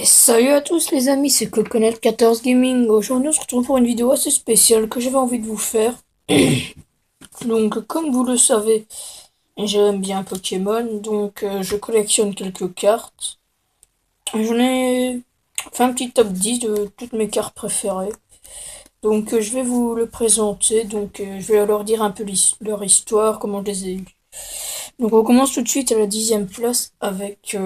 Et salut à tous les amis, c'est Coconut14 Gaming. Aujourd'hui on se retrouve pour une vidéo assez spéciale que j'avais envie de vous faire. Donc comme vous le savez, j'aime bien Pokémon, donc je collectionne quelques cartes. J'en ai fait un petit top 10 de toutes mes cartes préférées. Donc je vais vous le présenter, donc je vais leur dire un peu leur histoire, comment je les ai eues. Donc on commence tout de suite à la 10e place avec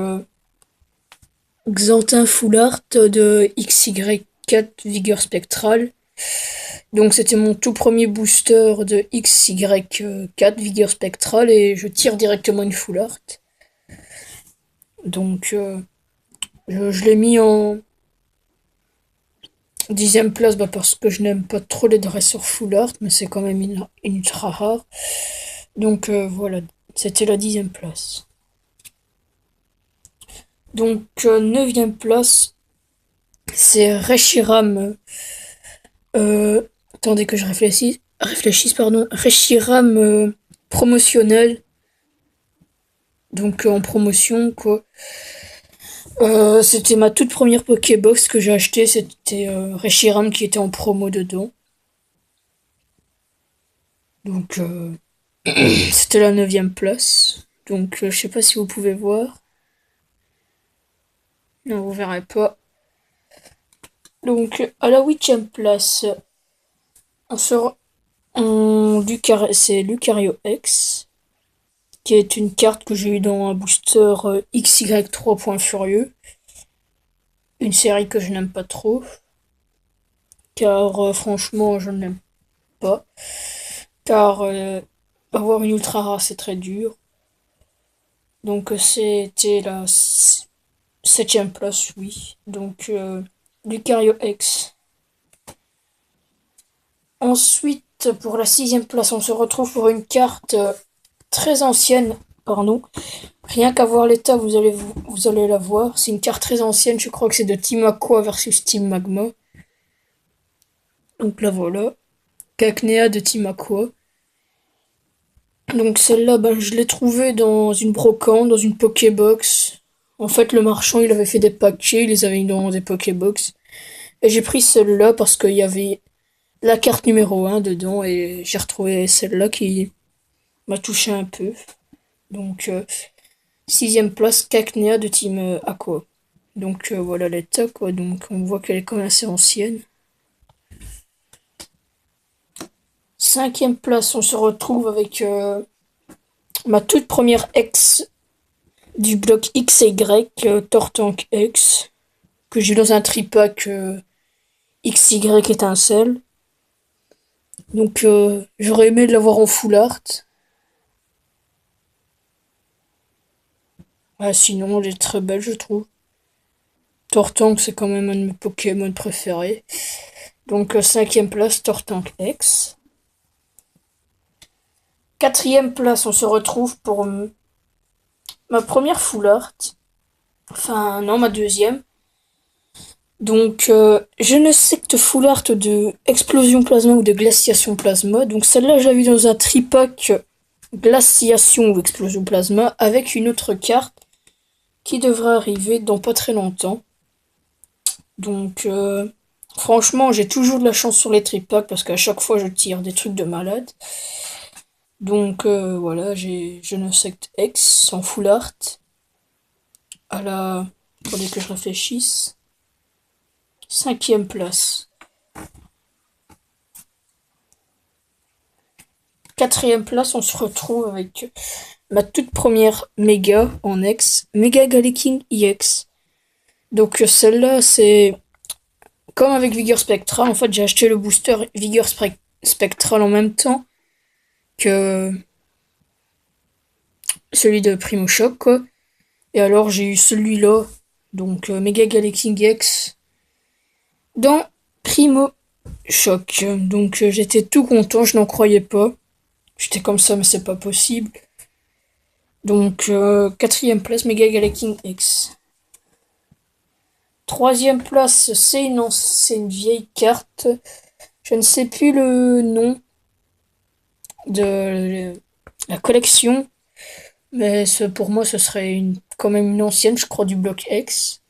Xantin Full Art de XY4 Vigueur Spectrale. Donc c'était mon tout premier booster de XY4 Vigueur Spectrale et je tire directement une Full Art. Donc je l'ai mis en 10e place parce que je n'aime pas trop les dresseurs Full Art, mais c'est quand même une ultra rare. Donc voilà, c'était la 10e place. Donc 9e place, c'est Reshiram. Attendez que je réfléchisse, pardon. Reshiram promotionnel. Donc en promotion, quoi. C'était ma toute première Pokébox que j'ai acheté. C'était Reshiram qui était en promo dedans. Donc c'était la 9e place. Donc je sais pas si vous pouvez voir. Non, vous verrez pas. Donc à la 8e place, on sera c'est Lucario X, qui est une carte que j'ai eue dans un booster XY3 Point Furieux. Une série que je n'aime pas trop, car franchement je n'aime pas. Car avoir une ultra rare c'est très dur. Donc c'était la 7e place, oui. Donc Lucario X. Ensuite, pour la 6e place, on se retrouve pour une carte très ancienne, pardon. Rien qu'à voir l'état, vous allez la voir. C'est une carte très ancienne, je crois que c'est de Team Aqua versus Team Magma. Donc là voilà. Cacnea de Team Aqua. Donc celle-là, ben, je l'ai trouvée dans une brocante, dans une Pokébox. En fait, le marchand, il avait fait des paquets, il les avait mis dans des Pokébox. Et j'ai pris celle-là parce qu'il y avait la carte numéro 1 dedans et j'ai retrouvé celle-là qui m'a touché un peu. Donc, 6e place, Cacnea de Team Aqua. Donc voilà l'état, quoi. Donc on voit qu'elle est quand même assez ancienne. 5e place, on se retrouve avec ma toute première ex du bloc XY, Tortank X, que j'ai dans un tripack XY étincelle. Donc j'aurais aimé l'avoir en full art. Ah, sinon, elle est très belle, je trouve. Tortank, c'est quand même un de mes Pokémon préférés. Donc 5e place, Tortank X. 4e place, on se retrouve pour ma première full art. Enfin, non, ma deuxième. Donc, je ne sais que full art de explosion plasma ou de glaciation plasma. Donc, celle-là, je l'ai vue dans un tripack glaciation ou explosion plasma avec une autre carte qui devrait arriver dans pas très longtemps. Donc, franchement, j'ai toujours de la chance sur les tripacks parce qu'à chaque fois, je tire des trucs de malade. Donc, voilà, j'ai je ne sais que X en full art. À la. Attendez que je réfléchisse. 5e place. 4e place, on se retrouve avec ma toute première méga en X, Méga Galaking EX. Donc celle-là, c'est comme avec Vigueur Spectral. En fait, j'ai acheté le booster Vigueur Spectral en même temps que celui de Primo Choc, quoi. Et alors, j'ai eu celui-là, donc Méga Galaking EX, dans Primo Choc. Donc j'étais tout content, je n'en croyais pas. J'étais comme ça, mais c'est pas possible. Donc, 4e place, Mega Galaking X. 3e place, c'est une vieille carte. Je ne sais plus le nom de la collection, mais pour moi, ce serait quand même une ancienne, je crois, du bloc X.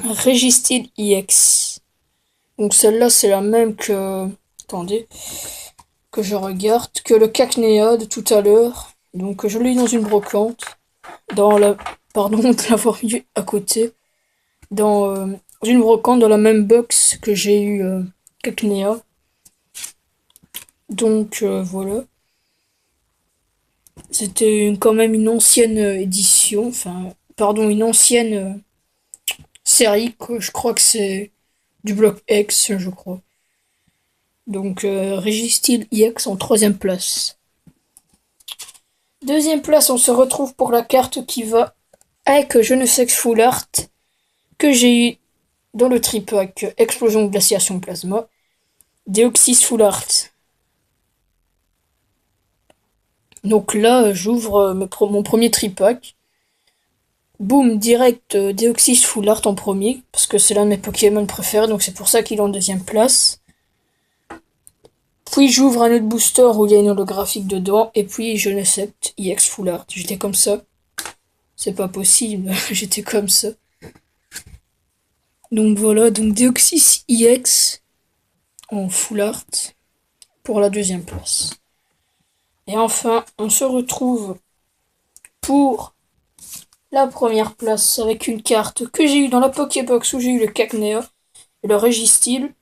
Registil IX. Donc celle-là, c'est la même que... Attendez, que je regarde, que le Cacnea de tout à l'heure. Donc je l'ai eu dans une brocante. Dans la... Pardon de l'avoir eu à côté. Dans une brocante, dans la même box que j'ai eu Cacnea. Donc voilà. C'était quand même une ancienne édition. Enfin, pardon, une ancienne série, quoi. Je crois que c'est du bloc X, je crois. Donc Registil IX en troisième place. Deuxième place, on se retrouve pour la carte qui va avec Je ne sais que Full Art que j'ai eu dans le tripack Explosion Glaciation Plasma. Deoxys Full Art. Donc là, j'ouvre mon premier tripack. Boum, direct Deoxys Full Art en premier, parce que c'est l'un de mes Pokémon préférés, donc c'est pour ça qu'il est en deuxième place. Puis j'ouvre un autre booster où il y a une holographique dedans, et puis je l'accepte, IX Full Art. J'étais comme ça. C'est pas possible, j'étais comme ça. Donc voilà, donc Deoxys IX en Full Art pour la deuxième place. Et enfin, on se retrouve pour la première place avec une carte que j'ai eue dans la Pokébox où j'ai eu le Cacnea et le Registil.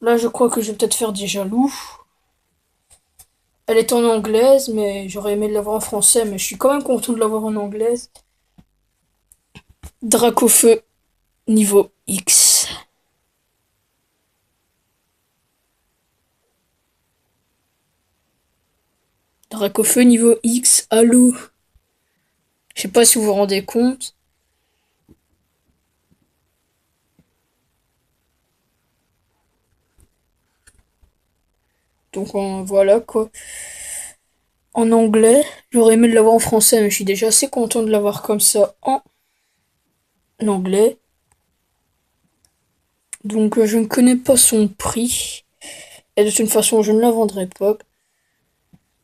Là, je crois que je vais peut-être faire des jaloux. Elle est en anglaise, mais j'aurais aimé l'avoir en français, mais je suis quand même content de l'avoir en anglaise. Dracofeu niveau X. Dracofeu niveau X, allô. Je sais pas si vous vous rendez compte. Donc voilà quoi. En anglais, j'aurais aimé l'avoir en français, mais je suis déjà assez content de l'avoir comme ça en anglais. Donc je ne connais pas son prix. Et de toute façon, je ne la vendrai pas.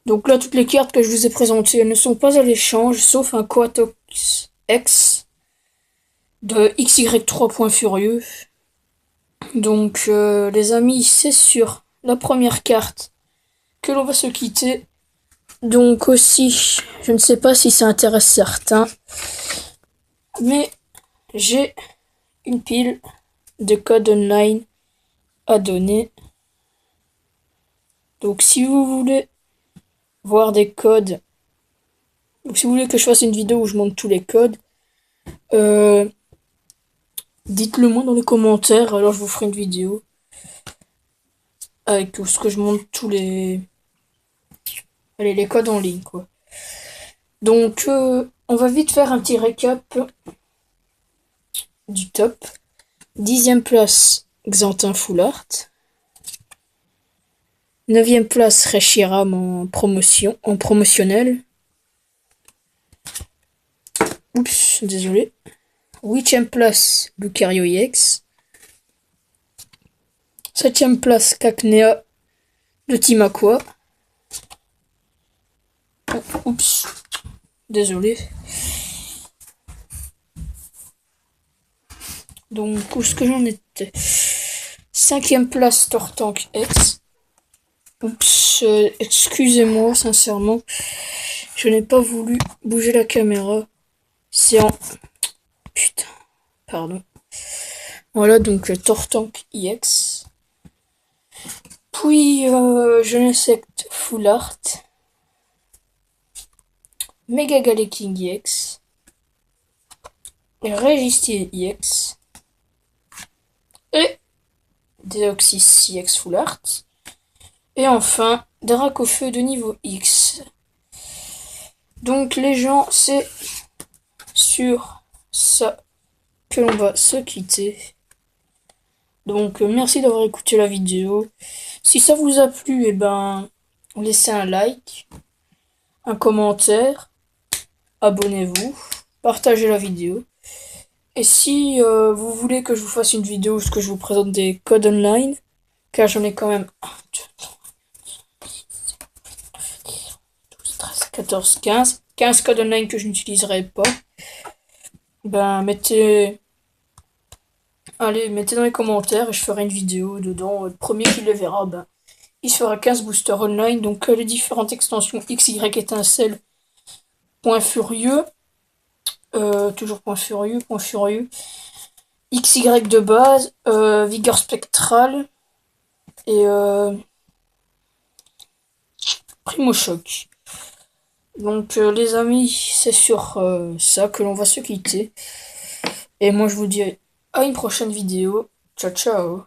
Donc là, toutes les cartes que je vous ai présentées, elles ne sont pas à l'échange, sauf un Coatox X de XY3 Point Furieux. Donc les amis, c'est sur la première carte que l'on va se quitter. Donc aussi, je ne sais pas si ça intéresse certains, mais j'ai une pile de codes online à donner. Donc si vous voulez voir des codes, donc si vous voulez que je fasse une vidéo où je montre tous les codes, dites-le moi dans les commentaires, alors je vous ferai une vidéo avec tout ce que je montre tous les... Allez, les codes en ligne, quoi. Donc, on va vite faire un petit récap du top. 10e place, Xantin Full Art. 9e place, Reshiram en promotion, en promotionnel. Oups, désolé. 8e place, Lucario EX. 7e place, Cacnea de Team Aqua. Oups, désolé. Donc, où est-ce que j'en étais? 5e place, Tortank X. Oups, excusez-moi, sincèrement. Je n'ai pas voulu bouger la caméra. C'est en... Putain, pardon. Voilà, donc Tortank IX. Puis, Genesect Full Art. Mega Galeking IX. Registil IX. Et Deoxys IX Full Art. Et enfin, Dracofeu de niveau X. Donc les gens, c'est sur ça que l'on va se quitter. Donc merci d'avoir écouté la vidéo. Si ça vous a plu, eh ben, laissez un like, un commentaire, abonnez-vous, partagez la vidéo. Et si vous voulez que je vous fasse une vidéo où je vous présente des codes online, car j'en ai quand même 1, 2, 12, 13, 14, 15 codes online que je n'utiliserai pas, ben mettez Allez, mettez dans les commentaires et je ferai une vidéo dedans. Le premier qui le verra, ben, il se fera 15 boosters online. Donc les différentes extensions XY étincelle, point furieux, toujours point furieux, XY de base, vigueur spectrale et primo choc. Donc les amis, c'est sur ça que l'on va se quitter. Et moi je vous dis à une prochaine vidéo. Ciao ciao.